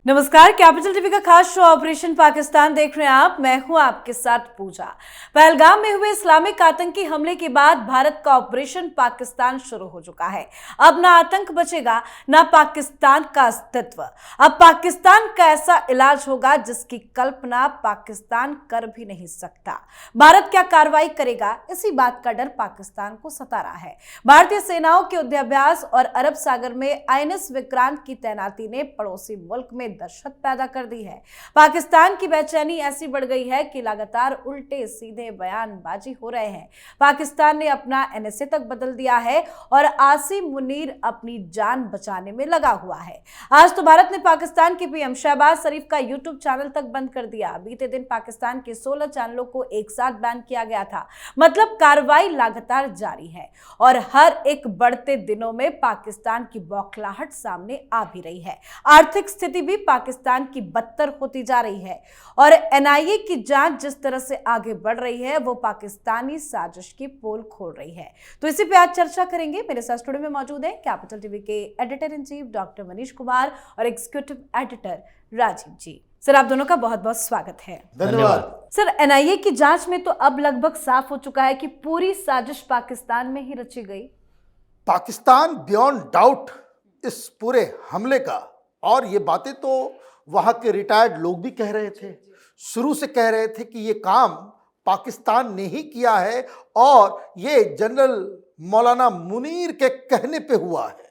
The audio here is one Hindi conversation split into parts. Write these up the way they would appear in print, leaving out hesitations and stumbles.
नमस्कार, कैपिटल टीवी का खास शो ऑपरेशन पाकिस्तान देख रहे हैं आप। मैं हूं आपके साथ पूजा। पहलगाम में हुए इस्लामिक आतंकी हमले के बाद भारत का ऑपरेशन पाकिस्तान शुरू हो चुका है। अब ना आतंक बचेगा, ना पाकिस्तान का अस्तित्व। अब पाकिस्तान का ऐसा इलाज होगा जिसकी कल्पना पाकिस्तान कर भी नहीं सकता। भारत क्या कार्रवाई करेगा, इसी बात का डर पाकिस्तान को सता रहा है। भारतीय सेनाओं के युद्धाभ्यास और अरब सागर में आईएनएस विक्रांत की तैनाती ने पड़ोसी मुल्क में दहशत पैदा कर दी है। पाकिस्तान की बेचैनी ऐसी बढ़ गई है कि लगातार उल्टे सीधे बयानबाजी हो रहे हैं। पाकिस्तान ने अपना एनएसए तक बदल दिया है और आसिम मुनीर अपनी जान बचाने में लगा हुआ है। आज तो भारत ने पाकिस्तान के पीएम शहबाज शरीफ का यूट्यूब चैनल तक बंद कर दिया। बीते दिन पाकिस्तान के 16 चैनलों को एक साथ बैन किया गया था। मतलब कार्रवाई लगातार जारी है और हर एक बढ़ते दिनों में पाकिस्तान की बौखलाहट सामने आ भी रही है। आर्थिक स्थिति भी पाकिस्तान की बदतर होती जा रही है और एनआईए की जांच जिस तरह से आगे बढ़ रही है वो पाकिस्तानी साजिश की पोल खोल रही है। तो इसी पे आज चर्चा करेंगे। मेरे साथ स्टूडियो में मौजूद है कैपिटल टीवी के editor in chief doctor Manish Kumar और एग्जीक्यूटिव एडिटर राजीव जी। सर, आप दोनों का बहुत बहुत स्वागत है। धन्यवाद। सर, एनआईए की जांच में तो अब लगभग साफ हो चुका है कि पूरी साजिश पाकिस्तान में ही रची गई। पाकिस्तान बियॉन्ड डाउट इस पूरे हमले का, और ये बातें तो वहाँ के रिटायर्ड लोग भी कह रहे थे, शुरू से कह रहे थे कि ये काम पाकिस्तान ने ही किया है और ये जनरल मौलाना मुनीर के कहने पे हुआ है।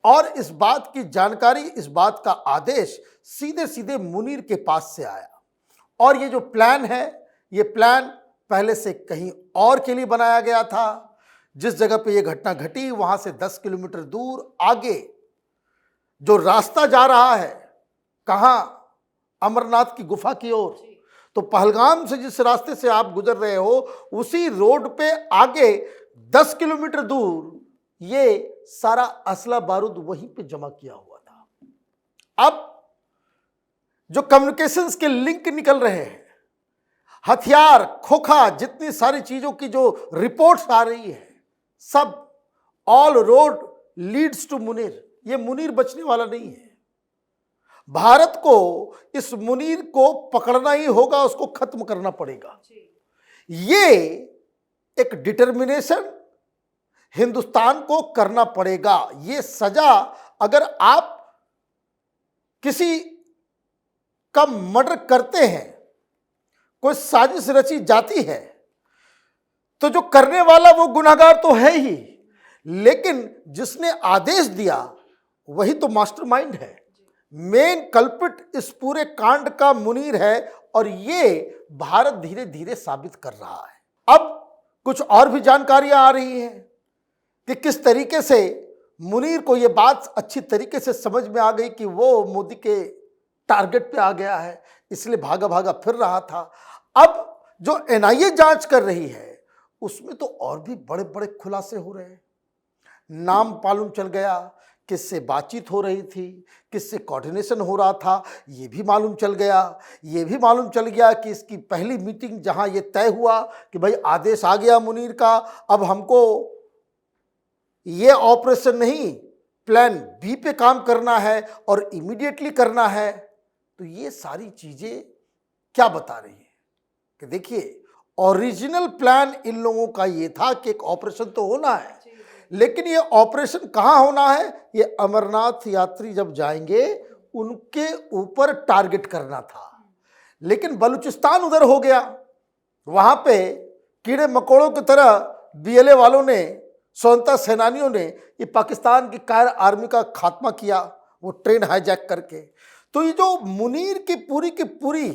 और इस बात की जानकारी, इस बात का आदेश सीधे सीधे मुनीर के पास से आया। और ये जो प्लान है, ये प्लान पहले से कहीं और के लिए बनाया गया था। जिस जगह पे ये घटना घटी वहाँ से 10 किलोमीटर दूर आगे जो रास्ता जा रहा है, कहाँ, अमरनाथ की गुफा की ओर, तो पहलगाम से जिस रास्ते से आप गुजर रहे हो उसी रोड पे आगे 10 किलोमीटर दूर ये सारा असला बारूद वहीं पे जमा किया हुआ था। अब जो कम्युनिकेशंस के लिंक निकल रहे हैं, हथियार, खोखा, जितनी सारी चीजों की जो रिपोर्ट्स आ रही है, सब all road leads to Munir. ये मुनीर बचने वाला नहीं है। भारत को इस मुनीर को पकड़ना ही होगा, उसको खत्म करना पड़ेगा। ये एक डिटर्मिनेशन हिंदुस्तान को करना पड़ेगा। ये सजा, अगर आप किसी का मर्डर करते हैं, कोई साजिश रची जाती है, तो जो करने वाला वो गुनहगार तो है ही, लेकिन जिसने आदेश दिया वही तो मास्टरमाइंड है। मेन कल्पिट इस पूरे कांड का मुनीर है और ये भारत धीरे धीरे साबित कर रहा है। अब कुछ और भी जानकारियां आ रही हैं कि किस तरीके से मुनीर को ये बात अच्छी तरीके से समझ में आ गई कि वो मोदी के टारगेट पे आ गया है, इसलिए भागा भागा फिर रहा था। अब जो एनआईए जांच कर रही है उसमें तो और भी बड़े बड़े खुलासे हो रहे हैं। नाम मालूम चल गया, किससे बातचीत हो रही थी, किससे कोऑर्डिनेशन हो रहा था, ये भी मालूम चल गया। ये भी मालूम चल गया कि इसकी पहली मीटिंग जहां ये तय हुआ कि भाई आदेश आ गया मुनीर का, अब हमको ये ऑपरेशन नहीं प्लान बी पे काम करना है और इमीडिएटली करना है। तो ये सारी चीजें क्या बता रही है कि देखिए, ओरिजिनल प्लान इन लोगों का ये था कि एक ऑपरेशन तो होना है, लेकिन ये ऑपरेशन कहाँ होना है, ये अमरनाथ यात्री जब जाएंगे उनके ऊपर टारगेट करना था। लेकिन बलूचिस्तान उधर हो गया, वहां पे कीड़े मकोड़ों की तरह बीएलए वालों ने, स्वतंत्रता सेनानियों ने ये पाकिस्तान की कायर आर्मी का खात्मा किया, वो ट्रेन हाईजैक करके। तो ये जो मुनीर की पूरी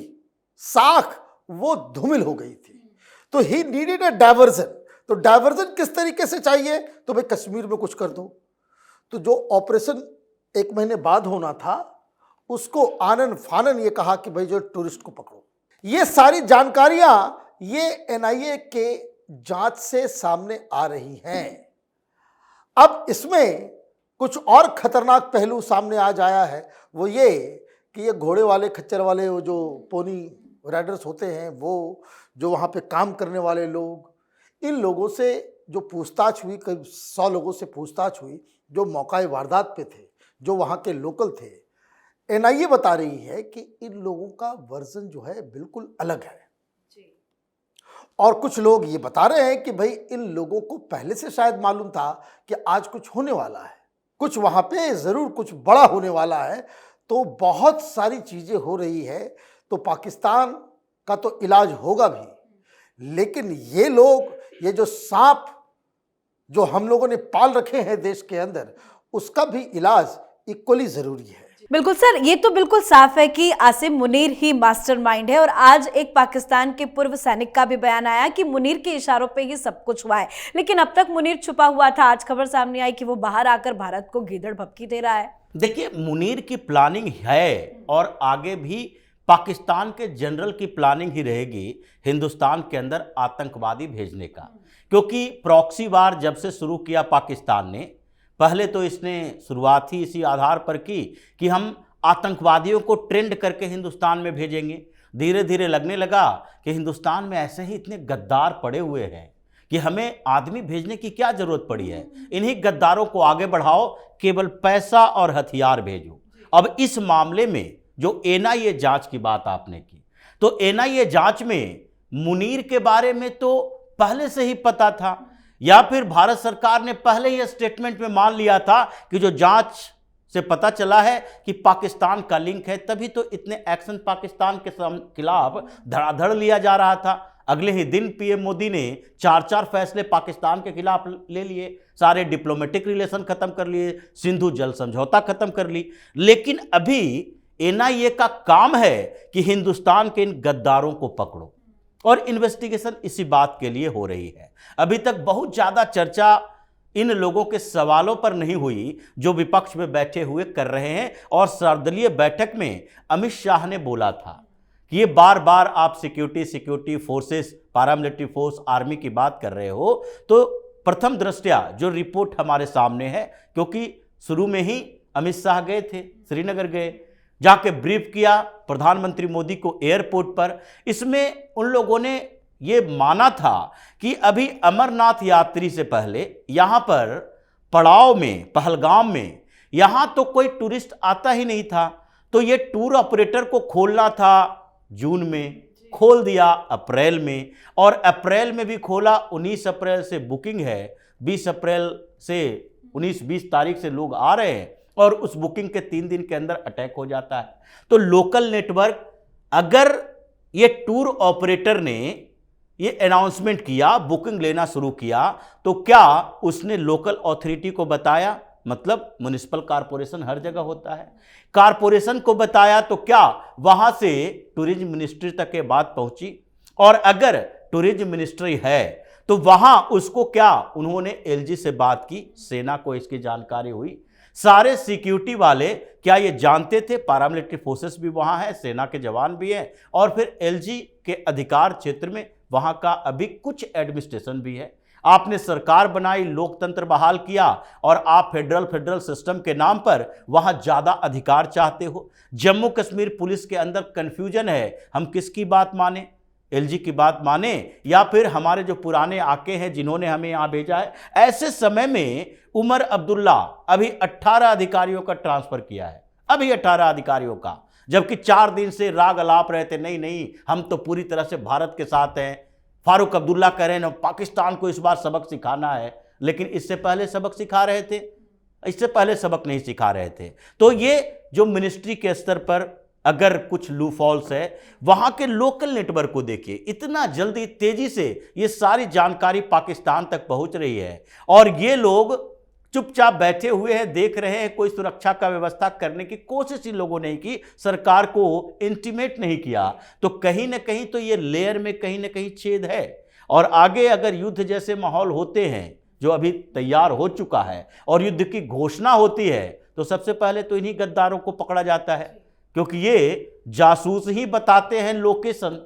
साख वो धूमिल हो गई थी। तो ही नीडेड अ डाइवर्जन। तो डाइवर्जन किस तरीके से चाहिए, तो भाई कश्मीर में कुछ कर दो। तो जो ऑपरेशन 1 महीने बाद होना था उसको आनन फानन ये कहा कि भाई जो टूरिस्ट को पकड़ो। ये सारी जानकारियां ये एनआईए के जांच से सामने आ रही हैं। अब इसमें कुछ और खतरनाक पहलू सामने आज आया है, वो ये कि ये घोड़े वाले, खच्चर वाले, वो जो पोनी राइडर्स होते हैं, वो जो वहाँ पे काम करने वाले लोग, इन लोगों से जो पूछताछ हुई, करीब 100 लोगों से पूछताछ हुई जो मौका वारदात पे थे, जो वहाँ के लोकल थे। एनआईए बता रही है कि इन लोगों का वर्जन जो है बिल्कुल अलग है। और कुछ लोग ये बता रहे हैं कि भाई इन लोगों को पहले से शायद मालूम था कि आज कुछ होने वाला है, कुछ वहां पे जरूर कुछ बड़ा होने वाला है। तो बहुत सारी चीजें हो रही है, तो पाकिस्तान का तो इलाज होगा भी, लेकिन ये लोग, ये जो सांप जो हम लोगों ने पाल रखे हैं देश के अंदर, उसका भी इलाज इक्वली जरूरी है। बिल्कुल सर, ये तो बिल्कुल साफ है कि आसिम मुनीर ही मास्टरमाइंड है। और आज एक पाकिस्तान के पूर्व सैनिक का भी बयान आया कि मुनीर के इशारों पे ही सब कुछ हुआ है, लेकिन अब तक मुनीर छुपा हुआ था। आज खबर सामने आई कि वो बाहर आकर भारत को गीदड़ भभकी दे रहा है। देखिए, मुनीर की प्लानिंग है और आगे भी पाकिस्तान के जनरल की प्लानिंग ही रहेगी हिंदुस्तान के अंदर आतंकवादी भेजने का, क्योंकि प्रॉक्सी वार जब से शुरू किया पाकिस्तान ने, पहले तो इसने शुरुआत ही इसी आधार पर की कि हम आतंकवादियों को ट्रेंड करके हिंदुस्तान में भेजेंगे। धीरे धीरे लगने लगा कि हिंदुस्तान में ऐसे ही इतने गद्दार पड़े हुए हैं कि हमें आदमी भेजने की क्या जरूरत पड़ी है, इन्हीं गद्दारों को आगे बढ़ाओ, केवल पैसा और हथियार भेजो। अब इस मामले में जो एनआईए जांच की बात आपने की, तो एनआईए जांच में मुनीर के बारे में तो पहले से ही पता था, या फिर भारत सरकार ने पहले ही स्टेटमेंट में मान लिया था कि जो जांच से पता चला है कि पाकिस्तान का लिंक है, तभी तो इतने एक्शन पाकिस्तान के खिलाफ धड़ाधड़ लिया जा रहा था। अगले ही दिन पीएम मोदी ने 4 फैसले पाकिस्तान के खिलाफ ले लिए, सारे डिप्लोमेटिक रिलेशन खत्म कर लिए, सिंधु जल समझौता खत्म कर ली। लेकिन अभी एनआईए का काम है कि हिंदुस्तान के इन गद्दारों को पकड़ो, और इन्वेस्टिगेशन इसी बात के लिए हो रही है। अभी तक बहुत ज्यादा चर्चा इन लोगों के सवालों पर नहीं हुई जो विपक्ष में बैठे हुए कर रहे हैं। और सर्वदलीय बैठक में अमित शाह ने बोला था कि ये बार बार आप security forces, paramilitary force, army की बात कर रहे हो, तो प्रथम दृष्टया जो रिपोर्ट हमारे सामने है, क्योंकि शुरू में ही अमित शाह गए थे, श्रीनगर गए, जाके ब्रीफ किया प्रधानमंत्री मोदी को एयरपोर्ट पर। इसमें उन लोगों ने ये माना था कि अभी अमरनाथ यात्री से पहले यहाँ पर पड़ाव में, पहलगाम में, यहाँ तो कोई टूरिस्ट आता ही नहीं था, तो ये टूर ऑपरेटर को खोलना था। जून में खोल दिया, अप्रैल में, और अप्रैल में भी खोला। 19 अप्रैल से बुकिंग है, 20 अप्रैल से 19-20 तारीख से लोग आ रहे हैं, और उस बुकिंग के 3 दिन के अंदर अटैक हो जाता है। तो लोकल नेटवर्क, अगर ये टूर ऑपरेटर ने ये अनाउंसमेंट किया, बुकिंग लेना शुरू किया, तो क्या उसने लोकल अथॉरिटी को बताया? मतलब म्युनिसिपल कॉरपोरेशन हर जगह होता है, कॉरपोरेशन को बताया, तो क्या वहां से टूरिज्म मिनिस्ट्री तक ये बात पहुंची? और अगर टूरिज्म मिनिस्ट्री है तो वहां उसको क्या, उन्होंने एलजी से बात की, सेना को इसकी जानकारी हुई, सारे सिक्योरिटी वाले क्या ये जानते थे? पैरामिलिट्री फोर्सेस भी वहां है, सेना के जवान भी हैं, और फिर एलजी के अधिकार क्षेत्र में वहां का अभी कुछ एडमिनिस्ट्रेशन भी है। आपने सरकार बनाई, लोकतंत्र बहाल किया, और आप फेडरल सिस्टम के नाम पर वहां ज्यादा अधिकार चाहते हो। जम्मू कश्मीर पुलिस के अंदर कंफ्यूजन है, हम किसकी बात माने? एलजी की बात माने या फिर हमारे जो पुराने आके हैं जिन्होंने हमें यहां भेजा है? ऐसे समय में उमर अब्दुल्ला अभी 18 अधिकारियों का ट्रांसफर किया है, अभी 18 अधिकारियों का, जबकि 4 दिन से राग अलाप रहे थे, नहीं नहीं हम तो पूरी तरह से भारत के साथ हैं। फारूक अब्दुल्ला कह रहे हैं पाकिस्तान को इस बार सबक सिखाना है, लेकिन इससे पहले सबक सिखा रहे थे, इससे पहले सबक नहीं सिखा रहे थे। तो ये जो मिनिस्ट्री के स्तर पर अगर कुछ लू फॉल्स है, वहां के लोकल नेटवर्क को देखिए, इतना जल्दी तेजी से ये सारी जानकारी पाकिस्तान तक पहुंच रही है, और ये लोग चुपचाप बैठे हुए हैं, देख रहे हैं। कोई सुरक्षा का व्यवस्था करने की कोशिश इन लोगों ने की, सरकार को इंटीमेट नहीं किया। तो कहीं ना कहीं तो ये लेयर में कहीं ना कहीं छेद है। और आगे अगर युद्ध जैसे माहौल होते हैं, जो अभी तैयार हो चुका है, और युद्ध की घोषणा होती है, तो सबसे पहले तो इन्हीं गद्दारों को पकड़ा जाता है, क्योंकि ये जासूस ही बताते हैं लोकेशन,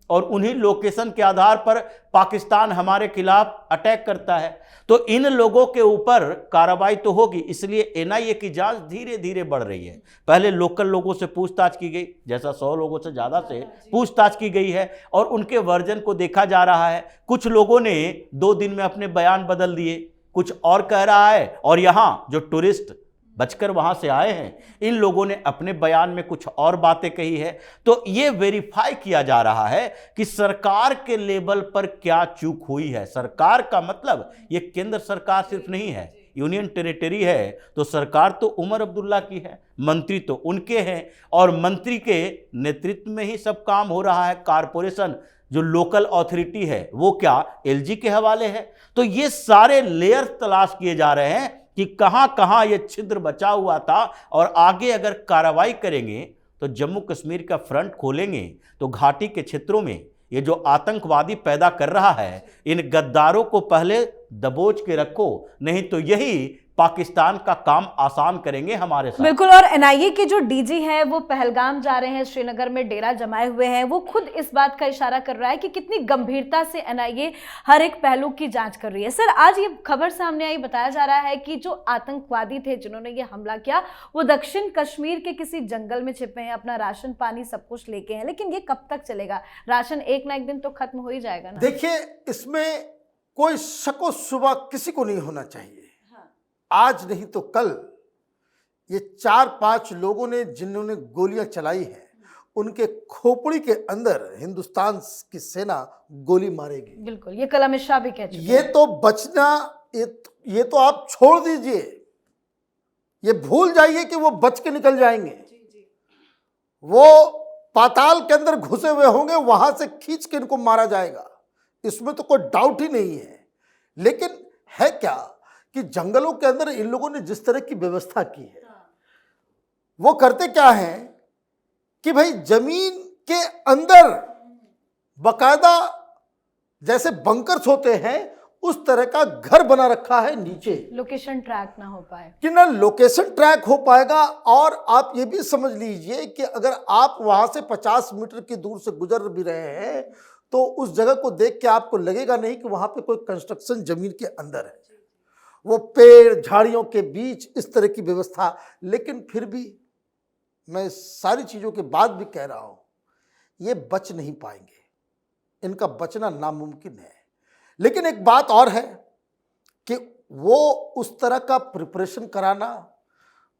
और उन्हीं लोकेशन के आधार पर पाकिस्तान हमारे खिलाफ अटैक करता है। तो इन लोगों के ऊपर कार्रवाई तो होगी, इसलिए एनआईए की जांच धीरे धीरे बढ़ रही है। पहले लोकल लोगों से पूछताछ की गई, जैसा 100 लोगों से ज़्यादा से पूछताछ की गई है, और उनके वर्जन को देखा जा रहा है। कुछ लोगों ने 2 दिन में अपने बयान बदल दिए, कुछ और कह रहा है, और यहाँ जो टूरिस्ट बचकर वहां से आए हैं। इन लोगों ने अपने बयान में कुछ और बातें कही है। तो ये वेरीफाई किया जा रहा है कि सरकार के लेवल पर क्या चूक हुई है। सरकार का मतलब ये केंद्र सरकार सिर्फ नहीं है, यूनियन टेरिटरी है, तो सरकार तो उमर अब्दुल्ला की है, मंत्री तो उनके हैं, और मंत्री के नेतृत्व में ही सब काम हो रहा है। कारपोरेशन जो लोकल अथॉरिटी है वो क्या एलजी के हवाले है। तो ये सारे लेयर तलाश किए जा रहे हैं कि कहां कहां ये छिद्र बचा हुआ था, और आगे अगर कार्रवाई करेंगे तो जम्मू कश्मीर का फ्रंट खोलेंगे तो घाटी के क्षेत्रों में ये जो आतंकवादी पैदा कर रहा है, इन गद्दारों को पहले दबोच के रखो, नहीं तो यही पाकिस्तान का काम आसान करेंगे हमारे साथ। बिल्कुल। और एनआईए के जो डीजी हैं वो पहलगाम जा रहे हैं, श्रीनगर में डेरा जमाए हुए हैं। वो खुद इस बात का इशारा कर रहा है कि कितनी गंभीरता से एनआईए हर एक पहलू की जांच कर रही है। सर, आज ये खबर सामने आई, बताया जा रहा है कि जो आतंकवादी थे जिन्होंने ये हमला किया वो दक्षिण कश्मीर के किसी जंगल में छिपे हैं, अपना राशन पानी सब कुछ लेके हैं। लेकिन ये कब तक चलेगा? राशन एक ना एक दिन तो खत्म हो ही जाएगा ना। देखिए, इसमें कोई शक शुबा किसी को नहीं होना चाहिए। आज नहीं तो कल ये 4-5 लोगों ने जिन्होंने गोलियां चलाई हैं, उनके खोपड़ी के अंदर हिंदुस्तान की सेना गोली मारेगी। बिल्कुल, ये कल अमित शाह भी कह चुके हैं। ये तो बचना, ये तो आप छोड़ दीजिए, ये भूल जाइए कि वो बच के निकल जाएंगे। वो पाताल के अंदर घुसे हुए होंगे, वहां से खींच के इनको मारा जाएगा, इसमें तो कोई डाउट ही नहीं है। लेकिन है क्या कि जंगलों के अंदर इन लोगों ने जिस तरह की व्यवस्था की है, वो करते क्या है कि भाई जमीन के अंदर बकायदा जैसे बंकर्स होते हैं उस तरह का घर बना रखा है नीचे, लोकेशन ट्रैक ना हो पाए, कि ना लोकेशन ट्रैक हो पाएगा। और आप ये भी समझ लीजिए कि अगर आप वहां से 50 मीटर की दूर से गुजर भी रहे हैं तो उस जगह को देख के आपको लगेगा नहीं कि वहां पे कोई कंस्ट्रक्शन जमीन के अंदर है। वो पेड़ झाड़ियों के बीच इस तरह की व्यवस्था। लेकिन फिर भी मैं सारी चीज़ों के बाद भी कह रहा हूँ, ये बच नहीं पाएंगे, इनका बचना नामुमकिन है। लेकिन एक बात और है कि वो उस तरह का प्रिपरेशन कराना,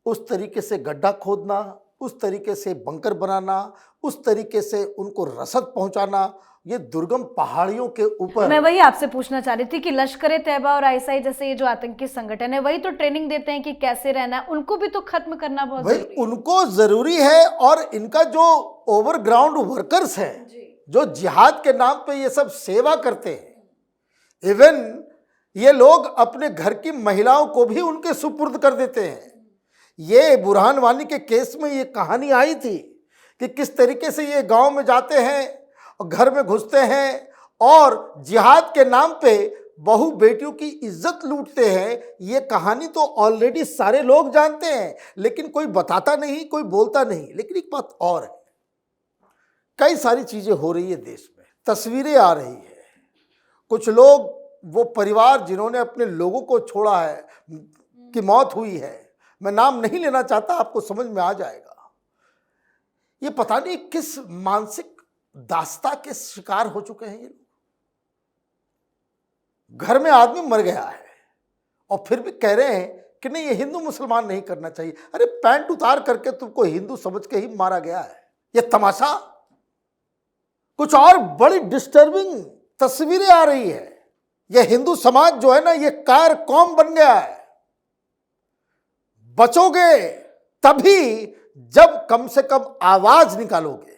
उस तरीके से गड्ढा खोदना, उस तरीके से बंकर बनाना, उस तरीके से उनको रसद पहुंचाना, ये दुर्गम पहाड़ियों के ऊपर। मैं वही आपसे पूछना चाह रही थी कि लश्कर ए तैयबा और आईएसआई जैसे ये जो आतंकी संगठन है वही तो ट्रेनिंग देते हैं कि कैसे रहना है, उनको भी तो खत्म करना बहुत भाई जरूरी है। उनको जरूरी है। और इनका जो ओवरग्राउंड वर्कर्स हैं, जो जिहाद के नाम पे ये सब सेवा करते हैं, इवन ये लोग अपने घर की महिलाओं को भी उनके सुपुर्द कर देते हैं। ये बुरहान वानी के केस में ये कहानी आई थी कि किस तरीके से ये गांव में जाते हैं और घर में घुसते हैं और जिहाद के नाम पे बहू बेटियों की इज्जत लूटते हैं। ये कहानी तो ऑलरेडी सारे लोग जानते हैं, लेकिन कोई बताता नहीं, कोई बोलता नहीं। लेकिन एक बात और है, कई सारी चीजें हो रही है देश में, तस्वीरें आ रही है। कुछ लोग, वो परिवार जिन्होंने अपने लोगों को छोड़ा है, की मौत हुई है, मैं नाम नहीं लेना चाहता, आपको समझ में आ जाएगा। ये पता नहीं किस मानसिक दास्ता के शिकार हो चुके हैं ये लोग। घर में आदमी मर गया है और फिर भी कह रहे हैं कि नहीं ये हिंदू मुसलमान नहीं करना चाहिए। अरे पैंट उतार करके तुमको हिंदू समझ के ही मारा गया है। ये तमाशा। कुछ और बड़ी डिस्टर्बिंग तस्वीरें आ रही है। ये हिंदू समाज जो है ना, ये कायर कौम बन गया है। बचोगे तभी जब कम से कम आवाज निकालोगे।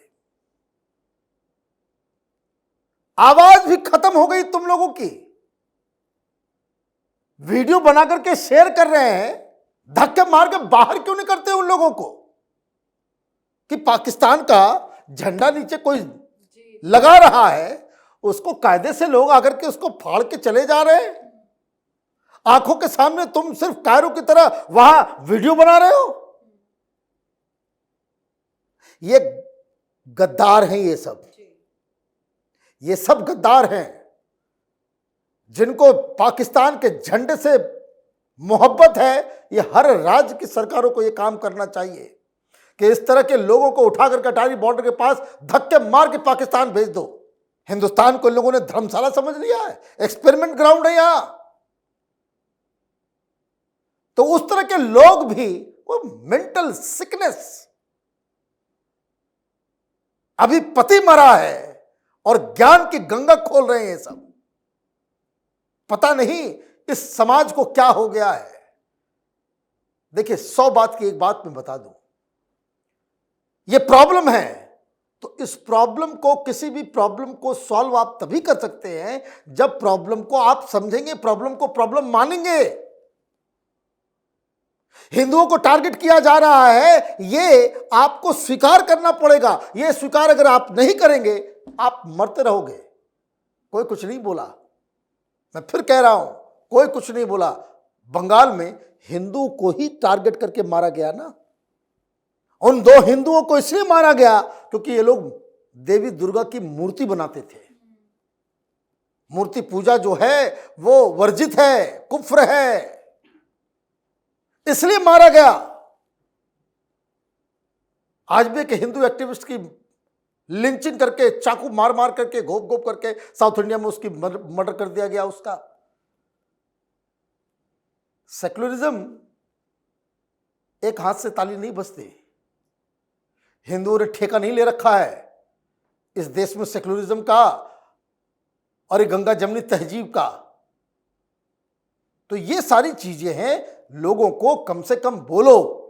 आवाज भी खत्म हो गई तुम लोगों की। वीडियो बना करके शेयर कर रहे हैं, धक्के मार के बाहर क्यों नहीं करते उन लोगों को कि पाकिस्तान का झंडा नीचे कोई लगा रहा है, उसको कायदे से लोग आकर के उसको फाड़ के चले जा रहे हैं। आंखों के सामने तुम सिर्फ कायरों की तरह वहां वीडियो बना रहे हो। ये गद्दार हैं, ये सब गद्दार हैं जिनको पाकिस्तान के झंडे से मोहब्बत है। ये हर राज्य की सरकारों को ये काम करना चाहिए कि इस तरह के लोगों को उठाकर कटारी बॉर्डर के पास धक्के मार के पाकिस्तान भेज दो। हिंदुस्तान को लोगों ने धर्मशाला समझ लिया है, एक्सपेरिमेंट ग्राउंड है यहां। तो उस तरह के लोग भी वो मेंटल सिकनेस, अभी पति मरा है और ज्ञान की गंगा खोल रहे हैं सब। पता नहीं इस समाज को क्या हो गया है। देखिए 100 बात की एक बात मैं बता दूं, ये प्रॉब्लम है तो इस प्रॉब्लम को, किसी भी प्रॉब्लम को सॉल्व आप तभी कर सकते हैं जब प्रॉब्लम को आप समझेंगे, प्रॉब्लम को प्रॉब्लम मानेंगे। हिंदुओं को टारगेट किया जा रहा है, ये आपको स्वीकार करना पड़ेगा। ये स्वीकार अगर आप नहीं करेंगे आप मरते रहोगे। कोई कुछ नहीं बोला, मैं फिर कह रहा हूं, कोई कुछ नहीं बोला। बंगाल में हिंदू को ही टारगेट करके मारा गया ना। उन 2 हिंदुओं को इसलिए मारा गया क्योंकि ये लोग देवी दुर्गा की मूर्ति बनाते थे। मूर्ति पूजा जो है वो वर्जित है, कुफ्र है, इसलिए मारा गया। आज भी एक हिंदू एक्टिविस्ट की लिंचिंग करके, चाकू मार मार करके, घोप घोप करके साउथ इंडिया में उसकी मर्डर कर दिया गया उसका। सेक्युलरिज्म एक हाथ से ताली नहीं बजती। हिंदुओं ने ठेका नहीं ले रखा है इस देश में सेक्युलरिज्म का और ये गंगा जमनी तहजीब का। तो ये सारी चीजें हैं, लोगों को कम से कम बोलो,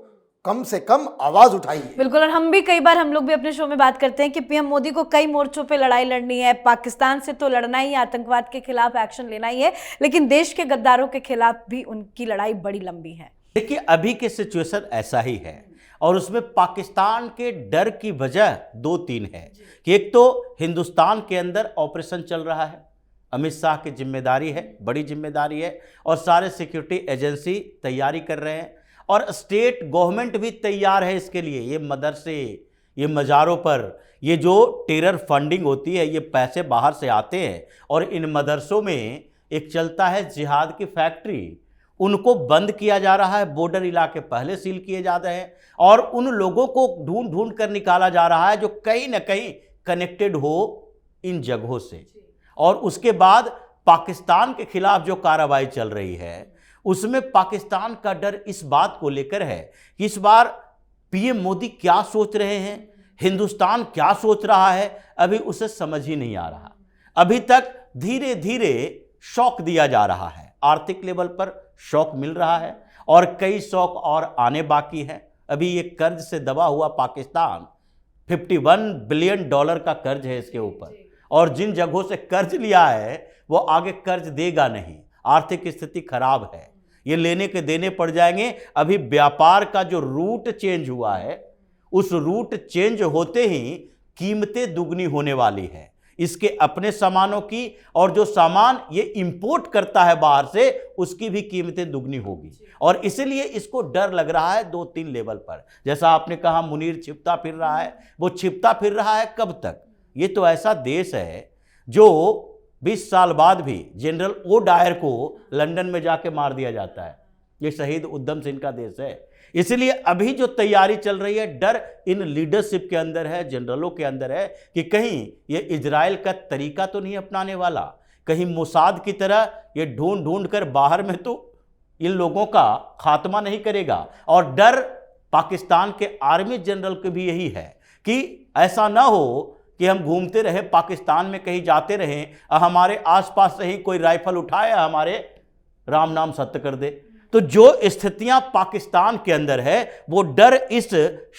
कम से कम आवाज उठाइए। बिल्कुल। और हम लोग भी अपने शो में बात करते हैं कि पीएम मोदी को कई मोर्चों पे लड़ाई लड़नी है। पाकिस्तान से तो लड़ना ही है, आतंकवाद के खिलाफ एक्शन लेना ही है, लेकिन देश के गद्दारों के खिलाफ भी उनकी लड़ाई बड़ी लंबी है। देखिए अभी के सिचुएशन ऐसा ही है और उसमें पाकिस्तान के डर की वजह 2-3 है कि एक तो हिंदुस्तान के अंदर ऑपरेशन चल रहा है, अमित शाह की जिम्मेदारी है, बड़ी जिम्मेदारी है, और सारे सिक्योरिटी एजेंसी तैयारी कर रहे हैं और स्टेट गवर्नमेंट भी तैयार है इसके लिए। ये मदरसे, ये मज़ारों पर ये जो टेरर फंडिंग होती है, ये पैसे बाहर से आते हैं और इन मदरसों में एक चलता है जिहाद की फैक्ट्री, उनको बंद किया जा रहा है। बॉर्डर इलाके पहले सील किए जा रहे हैं और उन लोगों को ढूंढ ढूंढ कर निकाला जा रहा है जो कहीं ना कहीं कनेक्टेड हो इन जगहों से। और उसके बाद पाकिस्तान के खिलाफ जो कार्रवाई चल रही है उसमें पाकिस्तान का डर इस बात को लेकर है कि इस बार पीएम मोदी क्या सोच रहे हैं, हिंदुस्तान क्या सोच रहा है, अभी उसे समझ ही नहीं आ रहा। अभी तक धीरे धीरे शॉक दिया जा रहा है, आर्थिक लेवल पर शॉक मिल रहा है और कई शॉक और आने बाकी हैं। अभी ये कर्ज से दबा हुआ पाकिस्तान, $51 बिलियन का कर्ज है इसके ऊपर, और जिन जगहों से कर्ज लिया है वो आगे कर्ज देगा नहीं। आर्थिक स्थिति खराब है, ये लेने के देने पड़ जाएंगे। अभी व्यापार का जो रूट चेंज हुआ है, उस रूट चेंज होते ही कीमतें दुगनी होने वाली है इसके अपने सामानों की, और जो सामान ये इंपोर्ट करता है बाहर से उसकी भी कीमतें दुगनी होगी। और इसलिए इसको डर लग रहा है 2-3 लेवल पर। जैसा आपने कहा मुनीर छिपता फिर रहा है, वो छिपता फिर रहा है कब तक? ये तो ऐसा देश है जो 20 साल बाद भी जनरल ओ डायर को लंदन में जाके मार दिया जाता है। ये शहीद उधम सिंह का देश है। इसलिए अभी जो तैयारी चल रही है, डर इन लीडरशिप के अंदर है, जनरलों के अंदर है कि कहीं ये इजराइल का तरीका तो नहीं अपनाने वाला, कहीं मोसाद की तरह ये ढूंढ ढूंढ कर बाहर में तो इन लोगों का खात्मा नहीं करेगा। और डर पाकिस्तान के आर्मी जनरल के भी यही है कि ऐसा ना हो कि हम घूमते रहे पाकिस्तान में, कहीं जाते रहें, हमारे आसपास से ही कोई राइफल उठाए हमारे राम नाम सत्य कर दे। तो जो स्थितियां पाकिस्तान के अंदर है वो डर इस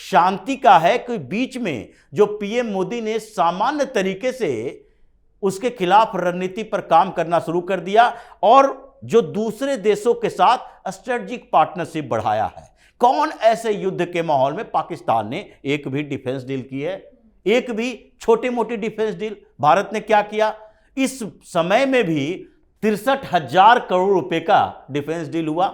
शांति का है कि बीच में जो पीएम मोदी ने सामान्य तरीके से उसके खिलाफ रणनीति पर काम करना शुरू कर दिया और जो दूसरे देशों के साथ स्ट्रेटेजिक पार्टनरशिप बढ़ाया है। कौन ऐसे युद्ध के माहौल में पाकिस्तान ने एक भी डिफेंस डील की है? एक भी छोटी मोटी डिफेंस डील भारत ने क्या किया? इस समय में भी 63,000 करोड़ रुपए का डिफेंस डील हुआ,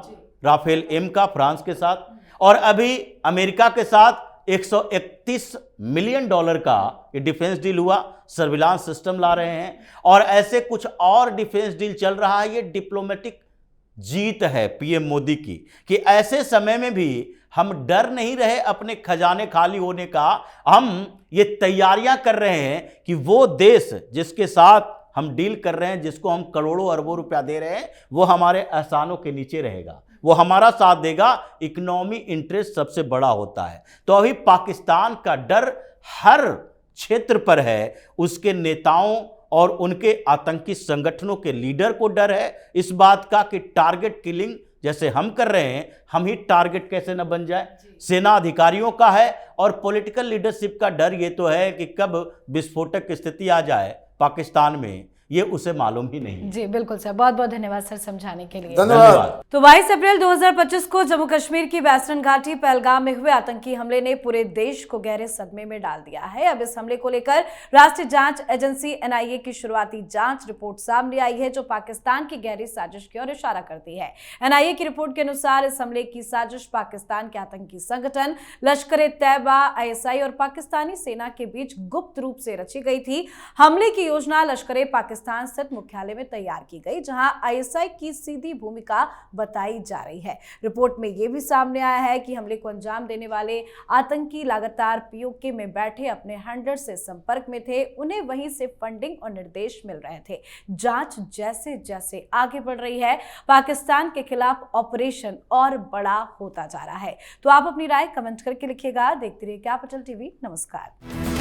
राफेल एम का फ्रांस के साथ, और अभी अमेरिका के साथ $131 मिलियन का ये डिफेंस डील हुआ। सर्विलांस सिस्टम ला रहे हैं और ऐसे कुछ और डिफेंस डील चल रहा है। ये डिप्लोमेटिक जीत है पीएम मोदी की कि ऐसे समय में भी हम डर नहीं रहे अपने खजाने खाली होने का। हम ये तैयारियां कर रहे हैं कि वो देश जिसके साथ हम डील कर रहे हैं, जिसको हम करोड़ों अरबों रुपया दे रहे हैं, वो हमारे एहसानों के नीचे रहेगा, वो हमारा साथ देगा। इकोनॉमी इंटरेस्ट सबसे बड़ा होता है। तो अभी पाकिस्तान का डर हर क्षेत्र पर है, उसके नेताओं और उनके आतंकी संगठनों के लीडर को डर है इस बात का कि टारगेट किलिंग जैसे हम कर रहे हैं, हम ही टारगेट कैसे न बन जाए। सेना अधिकारियों का है और पॉलिटिकल लीडरशिप का डर ये तो है कि कब विस्फोटक स्थिति आ जाए पाकिस्तान में, ये उसे मालूम ही नहीं। जी बिल्कुल सर, बहुत बहुत धन्यवाद सर समझाने के लिए। धन्यवाद। तो 22 अप्रैल 2025 को जम्मू कश्मीर की वेस्टर्न घाटी पहलगाम में हुए आतंकी हमले ने पूरे देश को गहरे सदमे में डाल दिया है। अब इस हमले को लेकर राष्ट्रीय जांच एजेंसी एनआईए की शुरुआती जांच रिपोर्ट सामने आई है, जो पाकिस्तान की गहरी साजिश की ओर इशारा करती है। एनआईए की रिपोर्ट के अनुसार इस हमले की साजिश पाकिस्तान के आतंकी संगठन लश्कर-ए-तैयबा, आईएसआई और पाकिस्तानी सेना के बीच गुप्त रूप से रची गई थी। हमले की योजना लश्कर-ए-पाकिस्तान स्थित मुख्यालय में तैयार की गई, जहां आईएसआई की सीधी भूमिका बताई जा रही है। रिपोर्ट में यह भी सामने आया है कि हमले को अंजाम देने वाले आतंकी लगातार पीओके में बैठे अपने हैंडलर से संपर्क में थे, उन्हें वहीं से फंडिंग और निर्देश मिल रहे थे। जांच जैसे जैसे आगे बढ़ रही है, पाकिस्तान के खिलाफ ऑपरेशन और बड़ा होता जा रहा है। तो आप अपनी राय कमेंट करके लिखिएगा। देखते रहिए कैपिटल टीवी। नमस्कार।